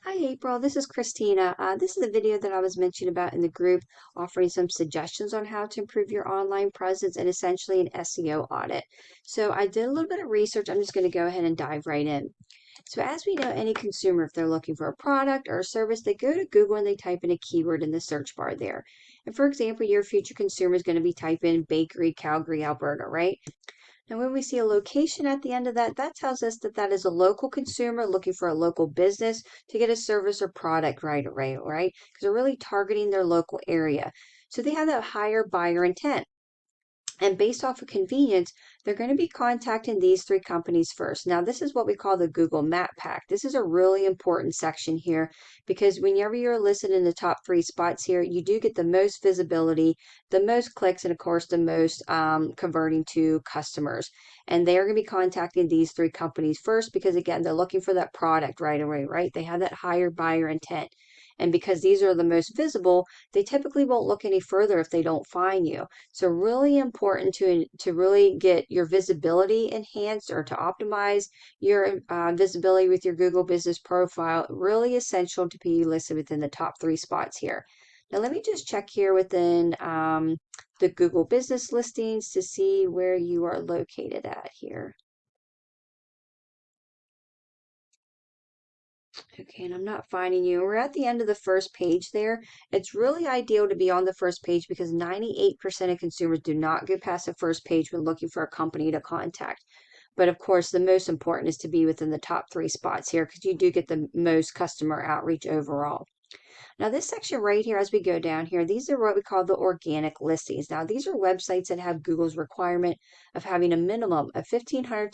Hi April, this is Christina. This is a video that I was mentioning about in the group, offering some suggestions on how to improve your online presence and essentially an SEO audit. So I did a little bit of research. I'm just going to go ahead and dive right in. So as we know, any consumer, if they're looking for a product or a service, they go to Google and they type in a keyword in the search bar there. And for example, your future consumer is going to be typing bakery, Calgary, Alberta, right? And when we see a location at the end of that, that tells us that that is a local consumer looking for a local business to get a service or product right away, right? Because they're really targeting their local area. So they have that higher buyer intent. And based off of convenience, they're going to be contacting these three companies first. Now, this is what we call the Google Map Pack. This is a really important section here because whenever you're listed in the top three spots here, you do get the most visibility, the most clicks, and of course, the most converting to customers. And they are going to be contacting these three companies first because, again, they're looking for that product right away, right? They have that higher buyer intent. And because these are the most visible, they typically won't look any further if they don't find you. So really important to really get your visibility enhanced or to optimize your visibility with your Google Business Profile. Really essential to be listed within the top three spots here. Now let me just check here within the Google Business listings to see where you are located at here. Okay, and I'm not finding you. We're at the end of the first page there. It's really ideal to be on the first page because 98% of consumers do not get past the first page when looking for a company to contact. But of course, the most important is to be within the top three spots here because you do get the most customer outreach overall. Now, this section right here, as we go down here, these are what we call the organic listings. Now, these are websites that have Google's requirement of having a minimum of 1,500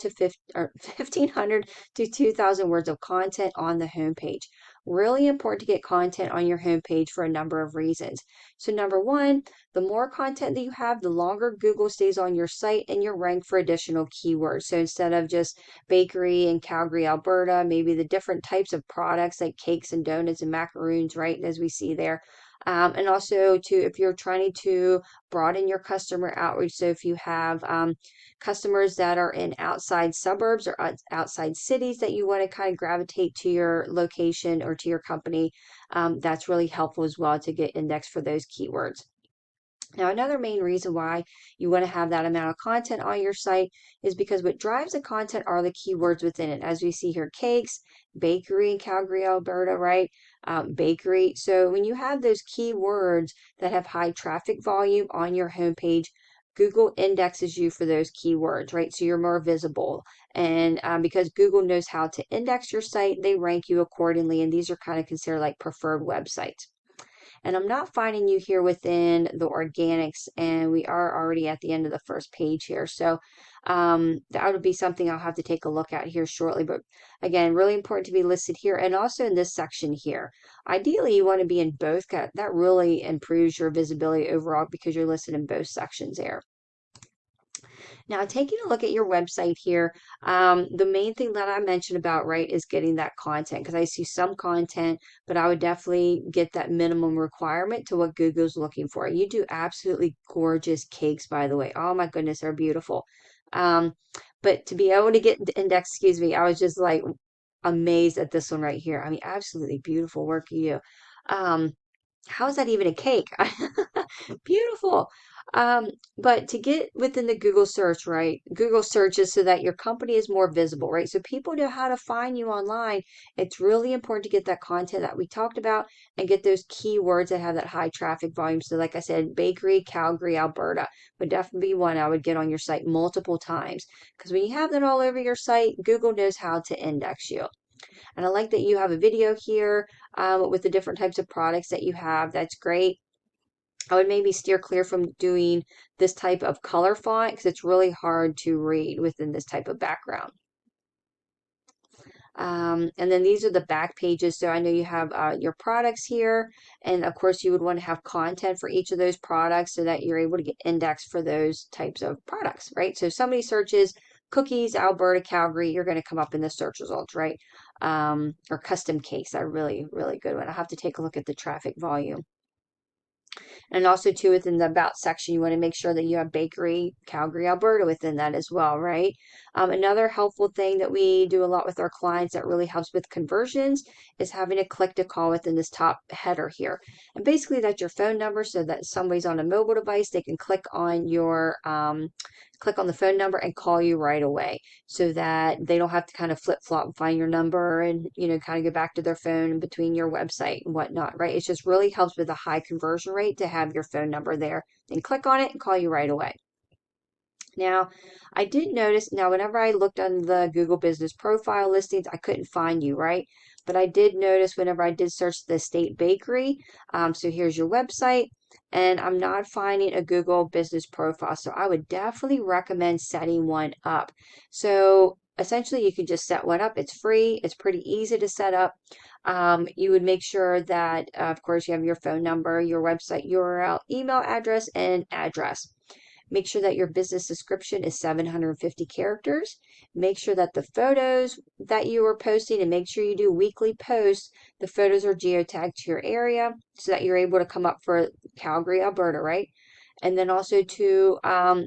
to 2,000 words of content on the homepage. Really important to get content on your homepage for a number of reasons. So, number one, the more content that you have, the longer Google stays on your site and you're ranked for additional keywords. So, instead of just bakery in Calgary, Alberta, maybe the different types of products like cakes and donuts and macaroons, right, as we see there. And also to if you're trying to broaden your customer outreach, so if you have customers that are in outside suburbs or outside cities that you want to kind of gravitate to your location or to your company, that's really helpful as well to get indexed for those keywords. Now, another main reason why you want to have that amount of content on your site is because what drives the content are the keywords within it. As we see here, cakes, bakery in Calgary, Alberta, right? Bakery. So when you have those keywords that have high traffic volume on your homepage, Google indexes you for those keywords, right? So you're more visible. And because Google knows how to index your site, they rank you accordingly. And these are kind of considered like preferred websites. And I'm not finding you here within the organics, and we are already at the end of the first page here. So that would be something I'll have to take a look at here shortly. But again, really important to be listed here and also in this section here. Ideally, you want to be in both. That really improves your visibility overall because you're listed in both sections there. Now, taking a look at your website here, the main thing that I mentioned about, right, is getting that content because I see some content, but I would definitely get that minimum requirement to what Google's looking for. You do absolutely gorgeous cakes, by the way. Oh my goodness, they're beautiful. Um, but to be able to get the index, excuse me, I was just like amazed at this one right here. I mean, absolutely beautiful work of you. Um, how is that even a cake? Beautiful. Um, but to get within the Google search, right? Google searches so that your company is more visible, right? So people know how to find you online. It's really important to get that content that we talked about and get those keywords that have that high traffic volume. So like I said, bakery, Calgary, Alberta would definitely be one I would get on your site multiple times. Because when you have that all over your site, Google knows how to index you. And I like that you have a video here with the different types of products that you have. That's great. I would maybe steer clear from doing this type of color font because it's really hard to read within this type of background. And then these are the back pages. So I know you have your products here. And of course, you would want to have content for each of those products so that you're able to get indexed for those types of products, right? So if somebody searches cookies, Alberta, Calgary, you're going to come up in the search results, right? Or custom cakes, are really, really good one. I'll have to take a look at the traffic volume. And also too, within the about section, you want to make sure that you have Bakery Calgary, Alberta within that as well, right? Another helpful thing that we do a lot with our clients that really helps with conversions is having a click to call within this top header here. And basically that's your phone number so that somebody's on a mobile device, they can click on the phone number and call you right away so that they don't have to kind of flip flop and find your number and, kind of go back to their phone in between your website and whatnot, right? It just really helps with a high conversion rate to have your phone number there. Then click on it and call you right away. Now, I did notice, now whenever I looked on the Google Business Profile listings, I couldn't find you, right? But I did notice whenever I did search the State Bakery, so here's your website, and I'm not finding a Google Business Profile. So I would definitely recommend setting one up. So essentially, you can just set one up. It's free. It's pretty easy to set up. You would make sure that, of course, you have your phone number, your website URL, email address, and address. Make sure that your business description is 750 characters. Make sure that the photos that you are posting, and make sure you do weekly posts, the photos are geotagged to your area so that you're able to come up for Calgary, Alberta, right? And then also to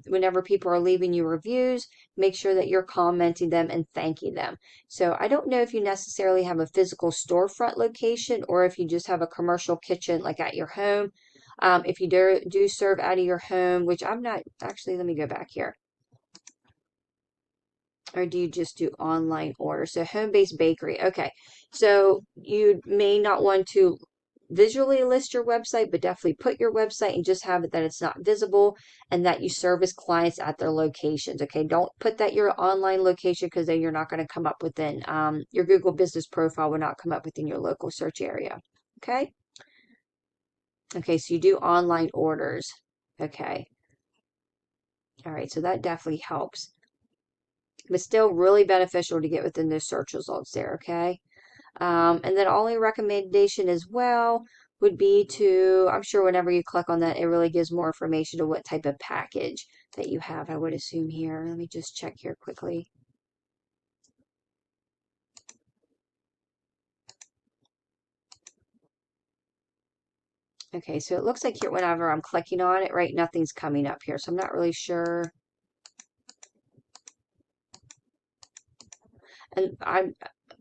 whenever people are leaving you reviews, make sure that you're commenting them and thanking them. So I don't know if you necessarily have a physical storefront location or if you just have a commercial kitchen like at your home. If you do serve out of your home, which I'm not, actually, let me go back here. Or do you just do online orders? So home-based bakery. Okay. So you may not want to visually list your website, but definitely put your website and just have it that it's not visible and that you service clients at their locations. Okay. Don't put that your online location because then you're not going to come up within your Google business profile will not come up within your local search area. Okay. Okay, so you do online orders. Okay. All right, so that definitely helps. But still really beneficial to get within those search results there, okay? And then only recommendation as well would be to, I'm sure whenever you click on that, it really gives more information to what type of package that you have, I would assume here. Let me just check here quickly. Okay, so it looks like here, whenever I'm clicking on it, right, nothing's coming up here. So I'm not really sure. And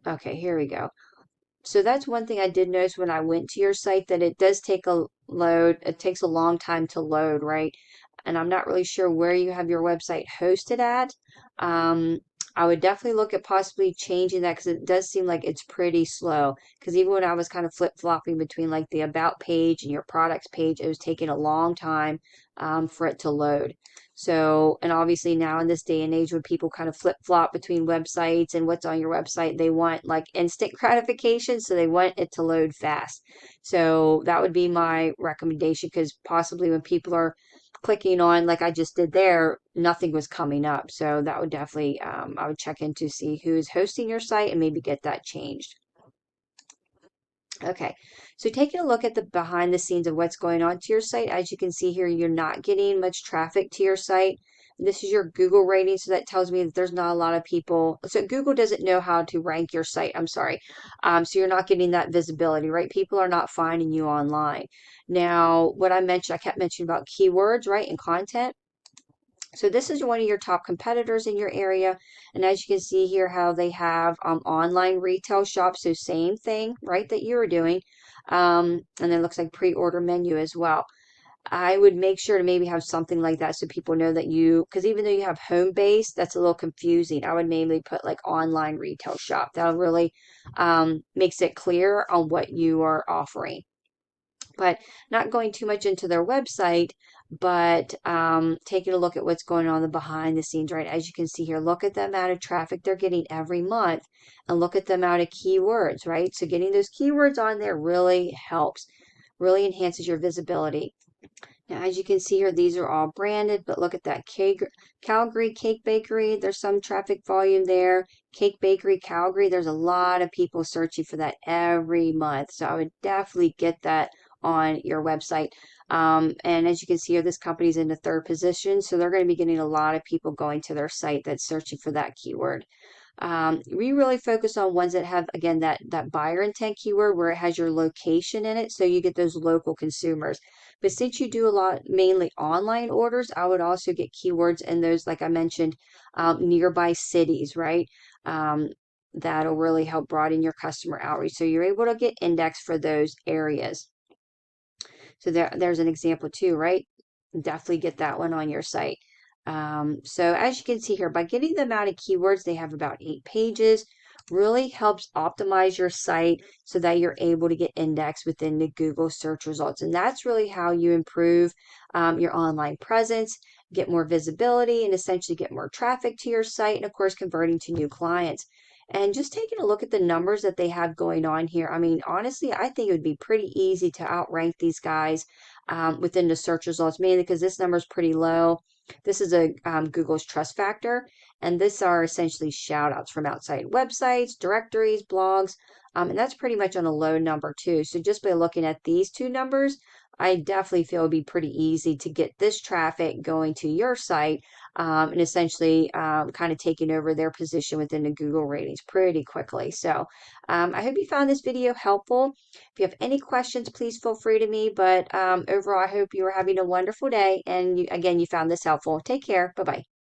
okay, here we go. So that's one thing I did notice when I went to your site that it does take a load. It takes a long time to load, right? And I'm not really sure where you have your website hosted at. Um, I would definitely look at possibly changing that because it does seem like it's pretty slow. Because even when I was kind of flip-flopping between like the about page and your products page, it was taking a long time for it to load. So, and obviously now in this day and age when people kind of flip-flop between websites and what's on your website, they want like instant gratification, so they want it to load fast. So that would be my recommendation because possibly when people are clicking on like I just did there, nothing was coming up. So that would definitely, I would check in to see who's hosting your site and maybe get that changed. Okay, so taking a look at the behind the scenes of what's going on to your site, as you can see here, you're not getting much traffic to your site. This is your Google rating, so that tells me that there's not a lot of people. So Google doesn't know how to rank your site. I'm sorry. So you're not getting that visibility, right? People are not finding you online. Now, what I mentioned, I kept mentioning about keywords, right, and content. So this is one of your top competitors in your area. And as you can see here, how they have online retail shops. So same thing, right, that you were doing. And then it looks like pre-order menu as well. I would make sure to maybe have something like that so people know that you, because even though you have home base, that's a little confusing. I would mainly put like online retail shop. That'll really makes it clear on what you are offering. But not going too much into their website, but taking a look at what's going on the behind the scenes, right? As you can see here, look at the amount of traffic they're getting every month and look at the amount of keywords, right? So getting those keywords on there really helps, really enhances your visibility. Now, as you can see here, these are all branded, but look at that Calgary Cake Bakery. There's some traffic volume there. Cake Bakery Calgary, there's a lot of people searching for that every month. So I would definitely get that on your website. And as you can see here, this company's in the third position. So they're going to be getting a lot of people going to their site that's searching for that keyword. We really focus on ones that have, again, that buyer intent keyword where it has your location in it, so you get those local consumers. But since you do a lot, mainly online orders, I would also get keywords in those, like I mentioned, nearby cities, right? Um, that'll really help broaden your customer outreach. So you're able to get indexed for those areas. So there's an example too, right? Definitely get that one on your site. So as you can see here, by getting the amount of keywords, they have about 8 pages, really helps optimize your site so that you're able to get indexed within the Google search results. And that's really how you improve your online presence, get more visibility, and essentially get more traffic to your site, and of course, converting to new clients. And just taking a look at the numbers that they have going on here, I mean, honestly, I think it would be pretty easy to outrank these guys within the search results, mainly because this number is pretty low. This is a Google's trust factor, and this are essentially shout outs from outside websites, directories, blogs, and that's pretty much on a low number too. So just by looking at these two numbers, I definitely feel it'd be pretty easy to get this traffic going to your site and essentially kind of taking over their position within the Google ratings pretty quickly. So I hope you found this video helpful. If you have any questions, please feel free to me. But overall, I hope you are having a wonderful day. And again, you found this helpful. Take care. Bye-bye.